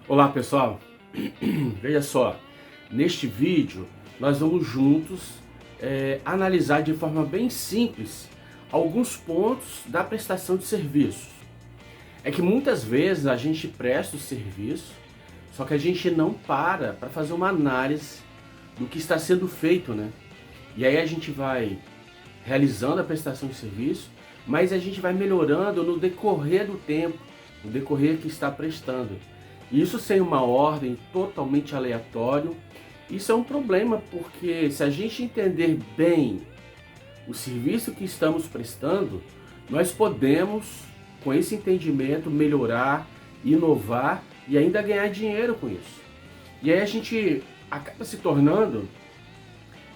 Olá pessoal, veja só, neste vídeo nós vamos juntos analisar de forma bem simples alguns pontos da prestação de serviços. É que muitas vezes a gente presta o serviço, só que a gente não para fazer uma análise do que está sendo feito, né? E aí a gente vai realizando a prestação de serviço, mas a gente vai melhorando no decorrer do tempo, no decorrer que está prestando. Isso sem uma ordem, totalmente aleatório. Isso é um problema, porque se a gente entender bem o serviço que estamos prestando, nós podemos, com esse entendimento, melhorar, inovar e ainda ganhar dinheiro com isso. E aí a gente acaba se tornando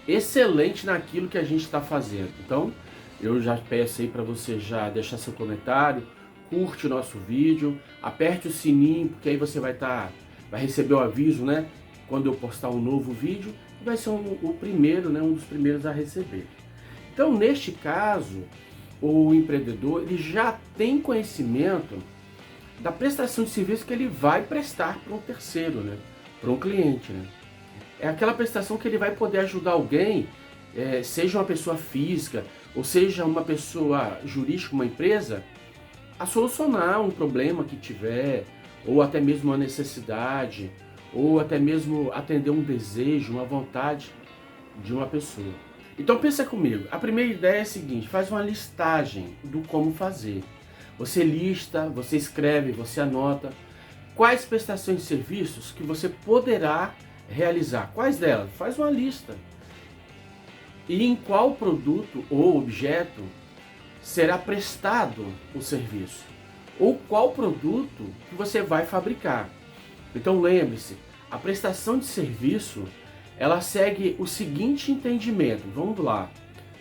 excelente naquilo que a gente está fazendo. Então, eu já peço aí para você já deixar seu comentário, curte o nosso vídeo, aperte o sininho, porque aí você vai receber o aviso, né? Quando eu postar um novo vídeo, vai ser o primeiro, né? Um dos primeiros a receber. Então, neste caso, o empreendedor ele já tem conhecimento da prestação de serviço que ele vai prestar para um terceiro, né? Para um cliente, né? É aquela prestação que ele vai poder ajudar alguém, seja uma pessoa física ou seja uma pessoa jurídica, uma empresa, a solucionar um problema que tiver, ou até mesmo uma necessidade, ou até mesmo atender um desejo, uma vontade de uma pessoa. Então pensa comigo, a primeira ideia é a seguinte: faz uma listagem do como fazer. Você lista, você escreve, você anota quais prestações de serviços que você poderá realizar. Quais delas? Faz uma lista. E em qual produto ou objeto será prestado o serviço, ou qual produto que você vai fabricar. Então lembre-se, a prestação de serviço, ela segue o seguinte entendimento. Vamos lá,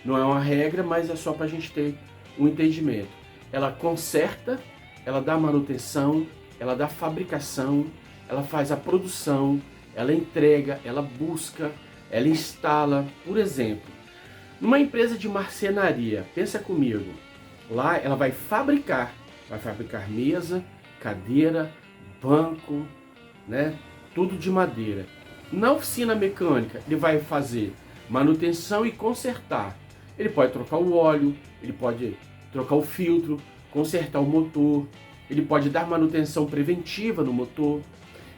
não é uma regra, mas é só para a gente ter um entendimento. Ela conserta, ela dá manutenção, ela dá fabricação, ela faz a produção, ela entrega, ela busca, ela instala. Por exemplo, numa empresa de marcenaria, pensa comigo, lá ela vai fabricar mesa, cadeira, banco, né? Tudo de madeira. Na oficina mecânica, ele vai fazer manutenção e consertar. Ele pode trocar o óleo, ele pode trocar o filtro, consertar o motor, ele pode dar manutenção preventiva no motor.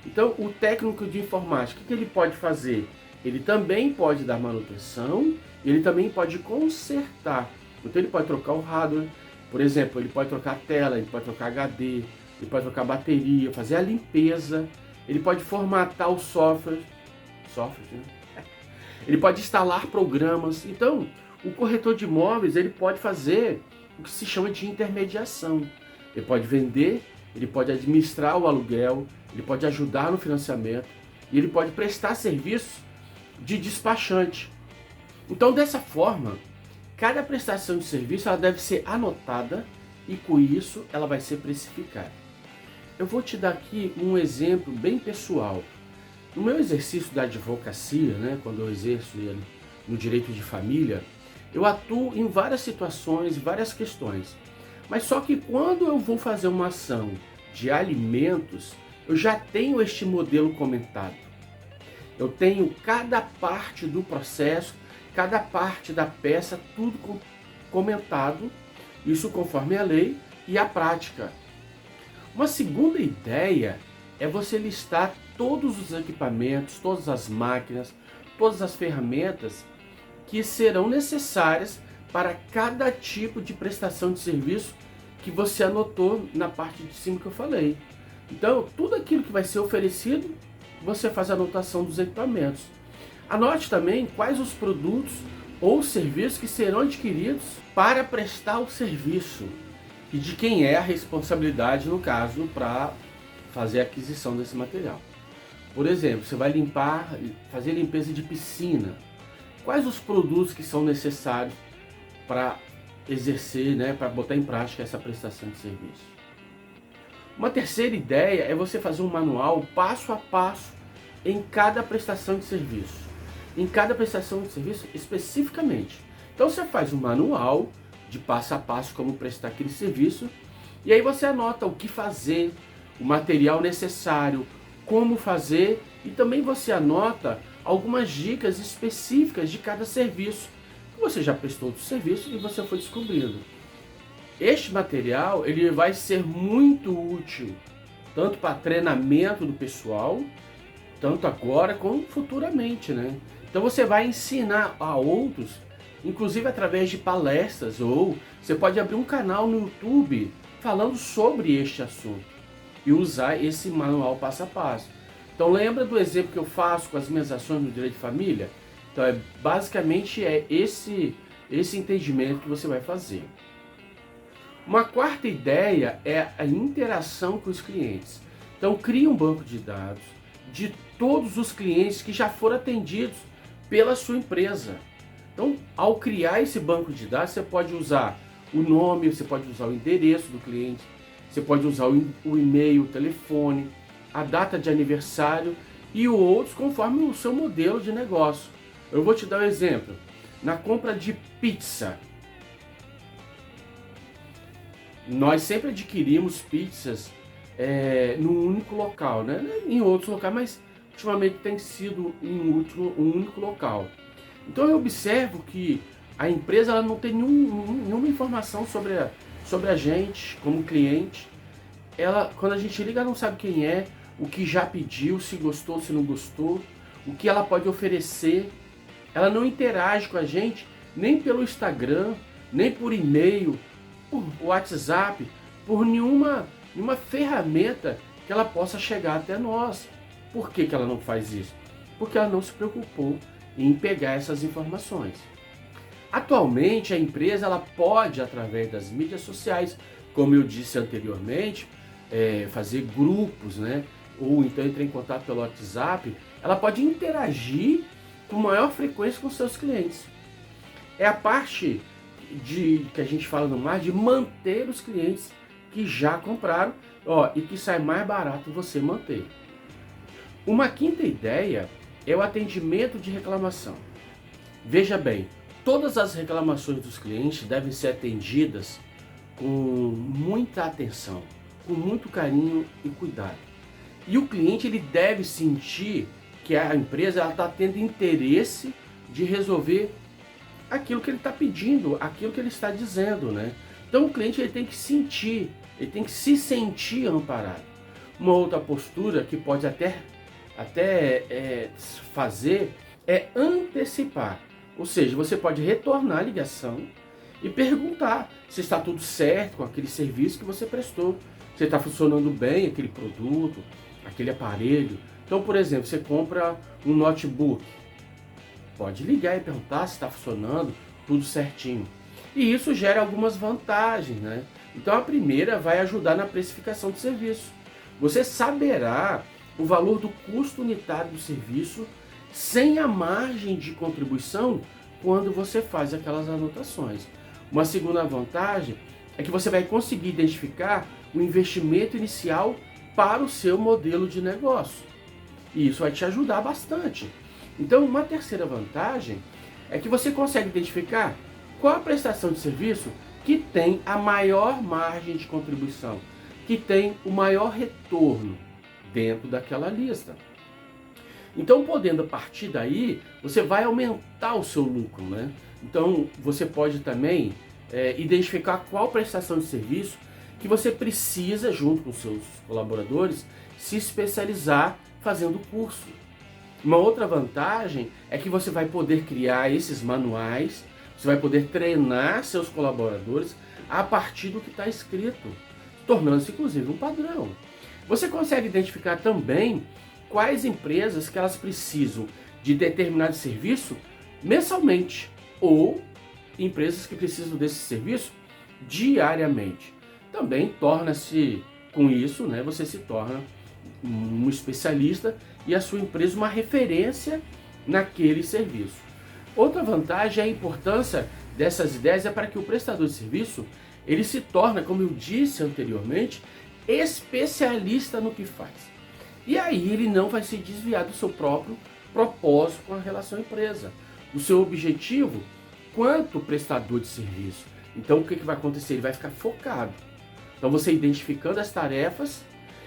Então, o técnico de informática, o que ele pode fazer? Ele também pode dar manutenção, ele também pode consertar. Então ele pode trocar o hardware, por exemplo, ele pode trocar a tela, ele pode trocar HD, ele pode trocar a bateria, fazer a limpeza, ele pode formatar o software, né? Ele pode instalar programas. Então, o corretor de imóveis, ele pode fazer o que se chama de intermediação. Ele pode vender, ele pode administrar o aluguel, ele pode ajudar no financiamento e ele pode prestar serviços de despachante. Então, dessa forma, cada prestação de serviço ela deve ser anotada e com isso ela vai ser precificada. Eu vou te dar aqui um exemplo bem pessoal. No meu exercício da advocacia, né, quando eu exerço ele no direito de família, eu atuo em várias situações, várias questões. Mas só que quando eu vou fazer uma ação de alimentos, eu já tenho este modelo comentado. Eu tenho cada parte do processo, cada parte da peça, tudo comentado, isso conforme a lei e a prática. Uma segunda ideia é você listar todos os equipamentos, todas as máquinas, todas as ferramentas que serão necessárias para cada tipo de prestação de serviço que você anotou na parte de cima que eu falei. Então, tudo aquilo que vai ser oferecido, você faz a anotação dos equipamentos. Anote também quais os produtos ou serviços que serão adquiridos para prestar o serviço e de quem é a responsabilidade, no caso, para fazer a aquisição desse material. Por exemplo, você vai fazer limpeza de piscina. Quais os produtos que são necessários para exercer, né, para botar em prática essa prestação de serviço? Uma terceira ideia é você fazer um manual passo a passo em cada prestação de serviço. Em cada prestação de serviço especificamente. Então você faz um manual de passo a passo como prestar aquele serviço e aí você anota o que fazer, o material necessário, como fazer e também você anota algumas dicas específicas de cada serviço que você já prestou do serviço e você foi descobrindo. Este material ele vai ser muito útil tanto para treinamento do pessoal, tanto agora como futuramente, né? Então você vai ensinar a outros, inclusive através de palestras, ou você pode abrir um canal no YouTube falando sobre este assunto e usar esse manual passo a passo. Então lembra do exemplo que eu faço com as minhas ações no direito de família? Então basicamente é esse entendimento que você vai fazer. Uma quarta ideia é a interação com os clientes. Então crie um banco de dados de todos os clientes que já foram atendidos pela sua empresa. Então, ao criar esse banco de dados, você pode usar o nome, você pode usar o endereço do cliente, você pode usar o e-mail, o telefone, a data de aniversário e outros conforme o seu modelo de negócio. Eu vou te dar um exemplo. Na compra de pizza, nós sempre adquirimos pizzas num único local, né? Em outros locais, mas ultimamente tem sido um único local. Então eu observo que a empresa ela não tem nenhuma informação sobre a gente como cliente. Quando a gente liga, ela não sabe quem é, o que já pediu, se gostou, se não gostou, o que ela pode oferecer. Ela não interage com a gente nem pelo Instagram, nem por e-mail, por WhatsApp, por nenhuma ferramenta que ela possa chegar até nós. Por que ela não faz isso? Porque ela não se preocupou em pegar essas informações. Atualmente a empresa ela pode, através das mídias sociais, como eu disse anteriormente, fazer grupos, né? Ou então entrar em contato pelo WhatsApp. Ela pode interagir com maior frequência com seus clientes. É a parte que a gente fala no marketing de manter os clientes que já compraram, e que sai mais barato você manter. Uma quinta ideia é o atendimento de reclamação. Veja bem, todas as reclamações dos clientes devem ser atendidas com muita atenção, com muito carinho e cuidado. E o cliente ele deve sentir que a empresa está tendo interesse de resolver aquilo que ele está pedindo, aquilo que ele está dizendo, né? Então o cliente ele tem que sentir, ele tem que se sentir amparado. Uma outra postura que pode até fazer é antecipar. Ou seja, você pode retornar a ligação e perguntar se está tudo certo com aquele serviço que você prestou, se está funcionando bem aquele produto, aquele aparelho. Então, por exemplo, você compra um notebook, pode ligar e perguntar se está funcionando tudo certinho. E isso gera algumas vantagens, né? Então a primeira vai ajudar na precificação do serviço. Você saberá o valor do custo unitário do serviço sem a margem de contribuição quando você faz aquelas anotações. Uma segunda vantagem é que você vai conseguir identificar o investimento inicial para o seu modelo de negócio. E isso vai te ajudar bastante. Então, uma terceira vantagem é que você consegue identificar qual a prestação de serviço que tem a maior margem de contribuição, que tem o maior retorno dentro daquela lista. Então, podendo partir daí, você vai aumentar o seu lucro, né? Então, você pode também identificar qual prestação de serviço que você precisa, junto com seus colaboradores, se especializar fazendo curso. Uma outra vantagem é que você vai poder criar esses manuais, você vai poder treinar seus colaboradores a partir do que está escrito, tornando-se inclusive um padrão. Você consegue identificar também quais empresas que elas precisam de determinado serviço mensalmente ou empresas que precisam desse serviço diariamente. Também torna-se, com isso, né, você se torna um especialista e a sua empresa uma referência naquele serviço. Outra vantagem é a importância dessas ideias para que o prestador de serviço ele se torne, como eu disse anteriormente, especialista no que faz. E aí ele não vai se desviar do seu próprio propósito com a relação à empresa, do seu objetivo quanto prestador de serviço. Então o que vai acontecer? Ele vai ficar focado. Então você identificando as tarefas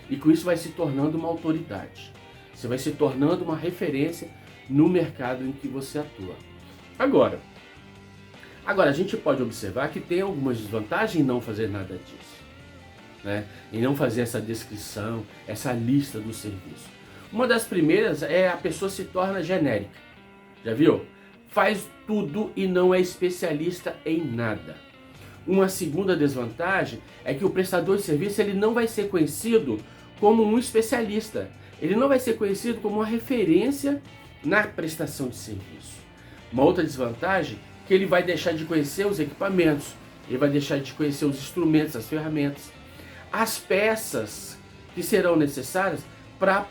E com isso vai se tornando uma autoridade. Você vai se tornando uma referência no mercado em que você atua. Agora a gente pode observar que tem algumas desvantagens em não fazer nada disso, né? Em não fazer essa descrição, essa lista do serviço. Uma das primeiras é a pessoa se torna genérica. Já viu? Faz tudo e não é especialista em nada. Uma segunda desvantagem é que o prestador de serviço ele não vai ser conhecido como um especialista. Ele não vai ser conhecido como uma referência na prestação de serviço. Uma outra desvantagem é que ele vai deixar de conhecer os equipamentos, ele vai deixar de conhecer os instrumentos, as ferramentas, as peças que serão necessárias para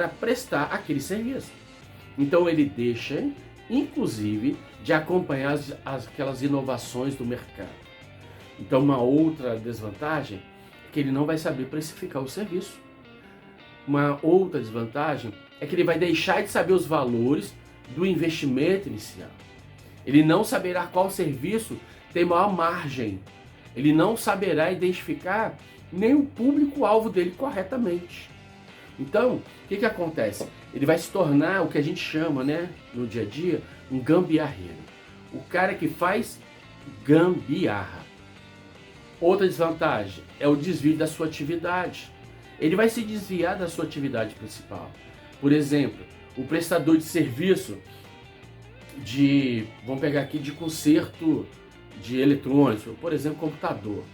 prestar aquele serviço. Então ele deixa, inclusive, de acompanhar aquelas inovações do mercado. Então uma outra desvantagem é que ele não vai saber precificar o serviço. Uma outra desvantagem é que ele vai deixar de saber os valores do investimento inicial. Ele não saberá qual serviço tem maior margem. Ele não saberá identificar nem o público-alvo dele corretamente. Então, o que acontece? Ele vai se tornar o que a gente chama, né, no dia a dia, um gambiarreiro. O cara que faz gambiarra. Outra desvantagem é o desvio da sua atividade. Ele vai se desviar da sua atividade principal. Por exemplo, o prestador de serviço vamos pegar aqui, de conserto de eletrônicos, por exemplo, computador.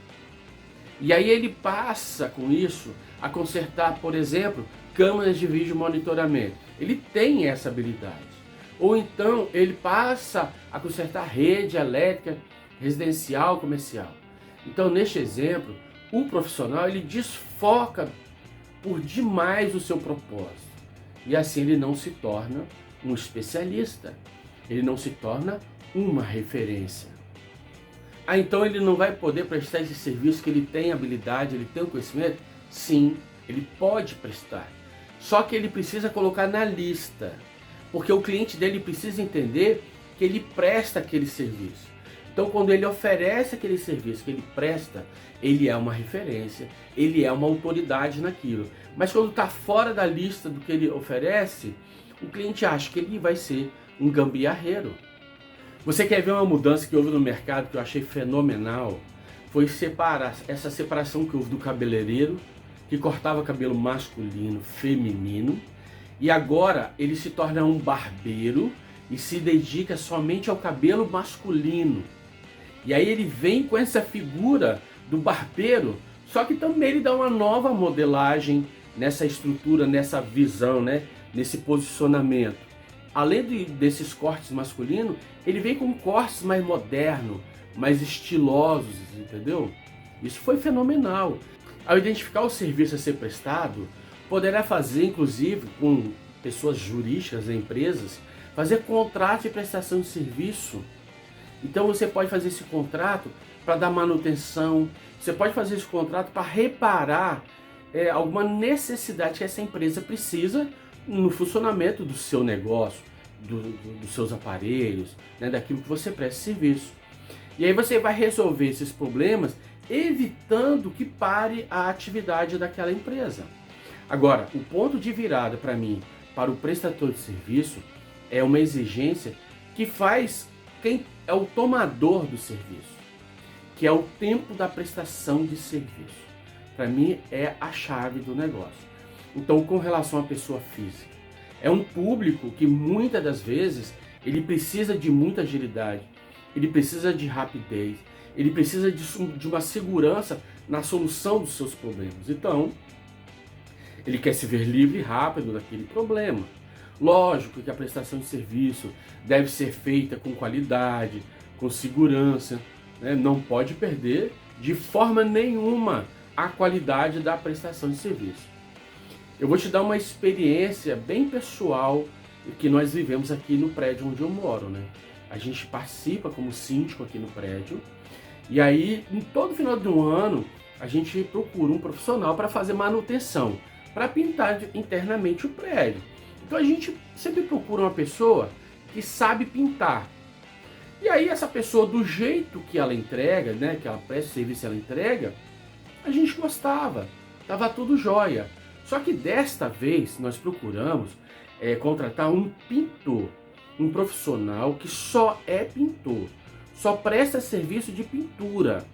E aí ele passa com isso a consertar, por exemplo, câmeras de vídeo monitoramento. Ele tem essa habilidade. Ou então ele passa a consertar rede elétrica residencial, comercial. Então, neste exemplo, o profissional ele desfoca por demais o seu propósito. E assim ele não se torna um especialista. Ele não se torna uma referência. Então ele não vai poder prestar esse serviço que ele tem habilidade, ele tem o conhecimento? Sim, ele pode prestar. Só que ele precisa colocar na lista, porque o cliente dele precisa entender que ele presta aquele serviço. Então quando ele oferece aquele serviço que ele presta, ele é uma referência, ele é uma autoridade naquilo. Mas quando está fora da lista do que ele oferece, o cliente acha que ele vai ser um gambiarreiro. Você quer ver uma mudança que houve no mercado que eu achei fenomenal? Foi essa separação que houve do cabeleireiro, que cortava cabelo masculino, feminino, e agora ele se torna um barbeiro e se dedica somente ao cabelo masculino. E aí ele vem com essa figura do barbeiro, só que também ele dá uma nova modelagem nessa estrutura, nessa visão, né? Nesse posicionamento. Além desses cortes masculinos, ele vem com cortes mais modernos, mais estilosos, entendeu? Isso foi fenomenal. Ao identificar o serviço a ser prestado, poderá fazer, inclusive, com pessoas jurídicas, empresas, fazer contrato de prestação de serviço. Então você pode fazer esse contrato para dar manutenção, você pode fazer esse contrato para reparar alguma necessidade que essa empresa precisa no funcionamento do seu negócio, dos seus aparelhos, né, daquilo que você presta serviço. E aí você vai resolver esses problemas evitando que pare a atividade daquela empresa. Agora, o ponto de virada para mim, para o prestador de serviço, é uma exigência que faz quem é o tomador do serviço, que é o tempo da prestação de serviço. Para mim é a chave do negócio. Então, com relação à pessoa física, é um público que muitas das vezes ele precisa de muita agilidade, ele precisa de rapidez, ele precisa de uma segurança na solução dos seus problemas. Então, ele quer se ver livre e rápido daquele problema. Lógico que a prestação de serviço deve ser feita com qualidade, com segurança, né? Não pode perder de forma nenhuma a qualidade da prestação de serviço. Eu vou te dar uma experiência bem pessoal que nós vivemos aqui no prédio onde eu moro, né? A gente participa como síndico aqui no prédio e aí, em todo final do ano, a gente procura um profissional para fazer manutenção, para pintar internamente o prédio. Então a gente sempre procura uma pessoa que sabe pintar. E aí essa pessoa, do jeito que ela entrega, né, que ela presta serviço, ela entrega, a gente gostava. estava tudo jóia. Só que desta vez nós procuramos contratar um pintor, um profissional que só é pintor, só presta serviço de pintura.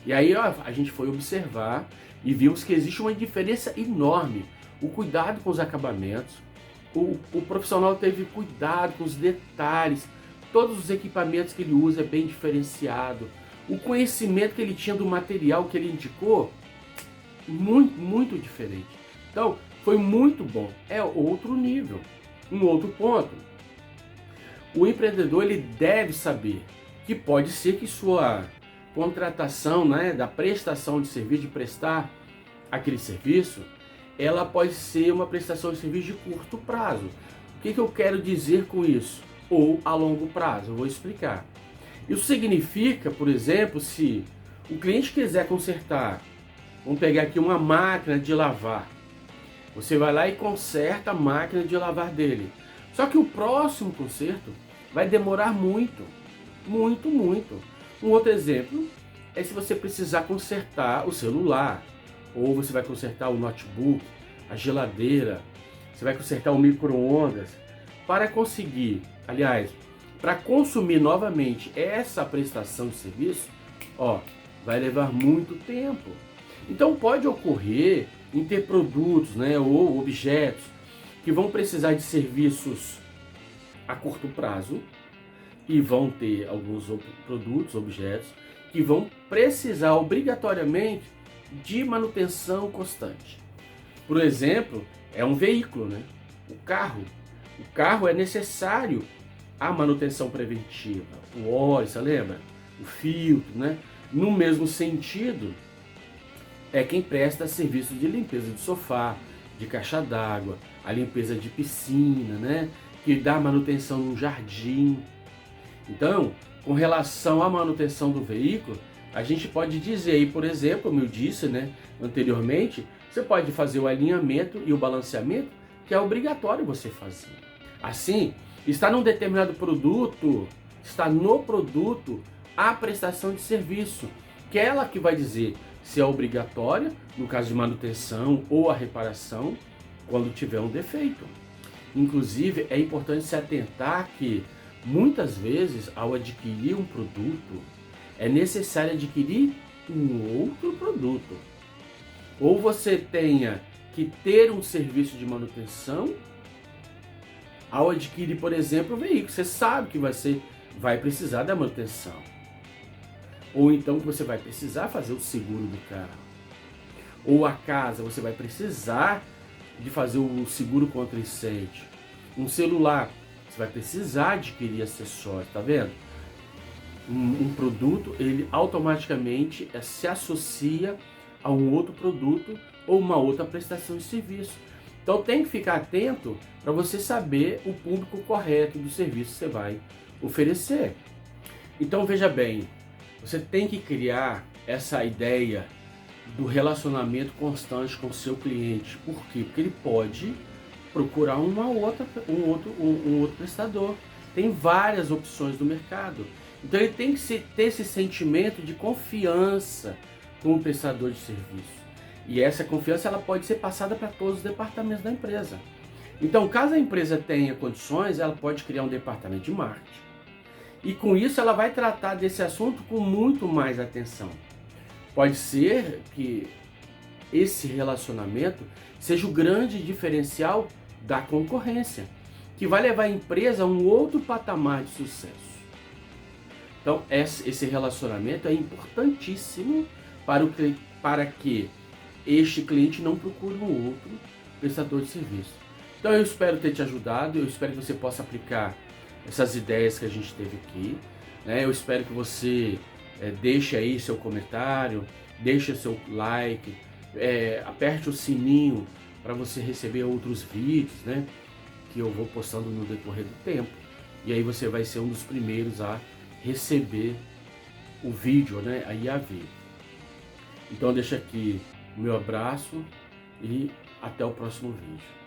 E aí ó, a gente foi observar e vimos que existe uma diferença enorme. O cuidado com os acabamentos, o profissional teve cuidado com os detalhes, todos os equipamentos que ele usa é bem diferenciado. O conhecimento que ele tinha do material que ele indicou, muito, muito diferente. Então, foi muito bom. É outro nível. Um outro ponto. O empreendedor ele deve saber que pode ser que sua contratação, né, da prestação de serviço, de prestar aquele serviço, ela pode ser uma prestação de serviço de curto prazo. O que eu quero dizer com isso? Ou a longo prazo, eu vou explicar. Isso significa, por exemplo, se o cliente quiser consertar, vamos pegar aqui uma máquina de lavar, você vai lá e conserta a máquina de lavar dele. Só que o próximo conserto vai demorar muito, muito, muito. Um outro exemplo é se você precisar consertar o celular, ou você vai consertar o notebook, a geladeira, você vai consertar o micro-ondas. Para conseguir, aliás, para consumir novamente essa prestação de serviço, ó, vai levar muito tempo. Então pode ocorrer em ter produtos, né, ou objetos que vão precisar de serviços a curto prazo e vão ter alguns produtos, objetos que vão precisar obrigatoriamente de manutenção constante. Por exemplo, é um veículo, né? O carro. O carro é necessário a manutenção preventiva. O óleo, você lembra? O filtro, né? No mesmo sentido, é quem presta serviço de limpeza de sofá, de caixa d'água, a limpeza de piscina, né? Que dá manutenção no jardim. Então, com relação à manutenção do veículo, a gente pode dizer aí, por exemplo, como eu disse, né, anteriormente, você pode fazer o alinhamento e o balanceamento, que é obrigatório você fazer. Assim, está num determinado produto, está no produto a prestação de serviço, que é ela que vai dizer se é obrigatória, no caso de manutenção ou a reparação, quando tiver um defeito. Inclusive, é importante se atentar que muitas vezes, ao adquirir um produto, é necessário adquirir um outro produto. Ou você tenha que ter um serviço de manutenção ao adquirir, por exemplo, o veículo. Você sabe que vai precisar da manutenção. Ou então que você vai precisar fazer o seguro do carro. Ou a casa, você vai precisar de fazer o seguro contra incêndio. Um celular, você vai precisar adquirir acessórios, tá vendo? Um produto, ele automaticamente se associa a um outro produto ou uma outra prestação de serviço. Então tem que ficar atento para você saber o público correto do serviço que você vai oferecer. Então veja bem, você tem que criar essa ideia do relacionamento constante com o seu cliente. Por quê? Porque ele pode procurar um outro prestador. Tem várias opções no mercado. Então ele tem que ter esse sentimento de confiança com o prestador de serviço. E essa confiança ela pode ser passada para todos os departamentos da empresa. Então, caso a empresa tenha condições, ela pode criar um departamento de marketing. E com isso ela vai tratar desse assunto com muito mais atenção. Pode ser que esse relacionamento seja o grande diferencial da concorrência, que vai levar a empresa a um outro patamar de sucesso. Então, esse relacionamento é importantíssimo para que este cliente não procure um outro prestador de serviço. Então, eu espero ter te ajudado, eu espero que você possa aplicar essas ideias que a gente teve aqui, né? Eu espero que você deixe aí seu comentário, deixe seu like, aperte o sininho para você receber outros vídeos, né? Que eu vou postando no decorrer do tempo. E aí você vai ser um dos primeiros a receber o vídeo, né? Aí a ver. Então deixa aqui o meu abraço e até o próximo vídeo.